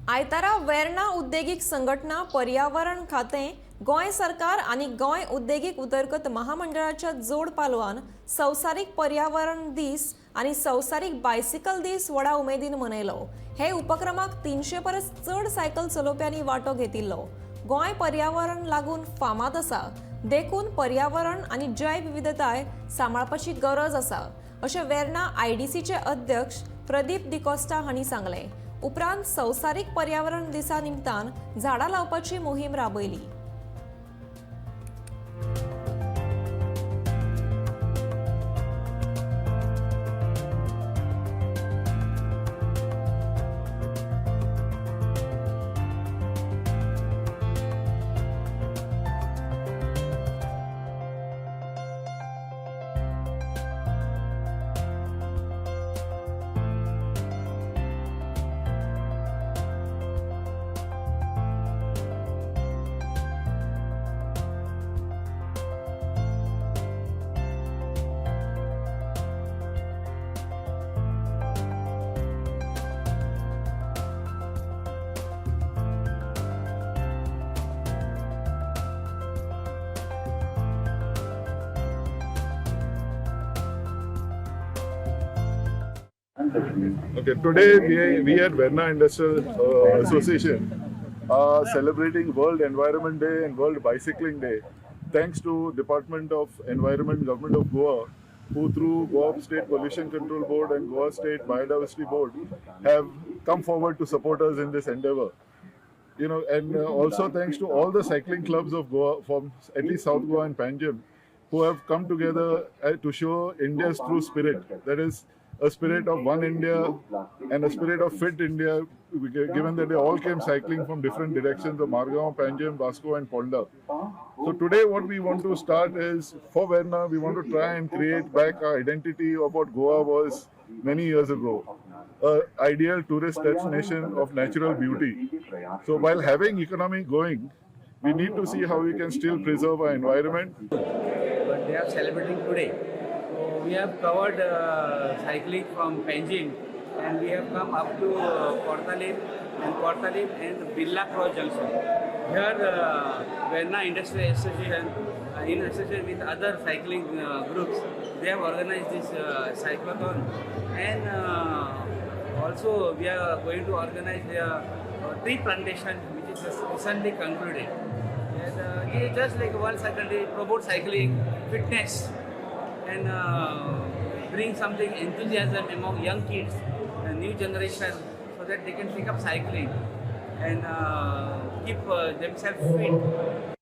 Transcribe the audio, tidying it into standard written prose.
आयतारा वेर्ना उद्देगीक संघटना पर्यावरण खातें गोंय सरकार आनी गोंय उद्देगीक उदरगत महामंडळाच्या जोड पालवान संवसारीक पर्यावरण दीस आनी संवसारीक बायसिकल दीस व्हडा उमेदीन मनयलो। हे उपक्रमाक 300 परस चड सायकल चलोवप्यांनी वांटो घेतिल्लो। गोंय पर्यावरण लागून फामाद आसा, देखून पर्यावरण आनी जैव विविधताय सांबाळपाची गरज आसा, अशें वेर्ना आयडीसीचे अध्यक्ष प्रदीप डिकोस्टा हांणी सांगलें। उपरांत संवसारीक पर्यावरण दिसा निमतान झाडां लावपाची मोहीम राबयली। Okay, today we at Verna Industrial Association are celebrating World Environment Day and World Bicycling Day, thanks to Department of Environment, Government of Goa, who through Goa State Pollution Control Board and Goa State Biodiversity Board have come forward to support us in this endeavor. You know, and also thanks to all the cycling clubs of Goa, from at least South Goa and Panjim, who have come together to show India's true spirit. That is, a spirit of one India and a spirit of fit India, given that they all came cycling from different directions of Margao, Panjim, Vasco and Ponda. So today what we want to start is, for Verna, we want to try and create back our identity of what Goa was many years ago. An ideal tourist destination of natural beauty. So while having economy going, we need to see how we can still preserve our environment. But they are celebrating today. So we have covered cycling from Panjim, and we have come up to Portalim and Birla Cross Junction. Here Verna Industrial Association, in association with other cycling groups, they have organized this cyclothon, and also we are going to organize a tree plantation which is recently concluded. And it is just like one cycle day, promote cycling, fitness, and bring something enthusiasm among young kids, the new generation, so that they can pick up cycling and keep themselves fit.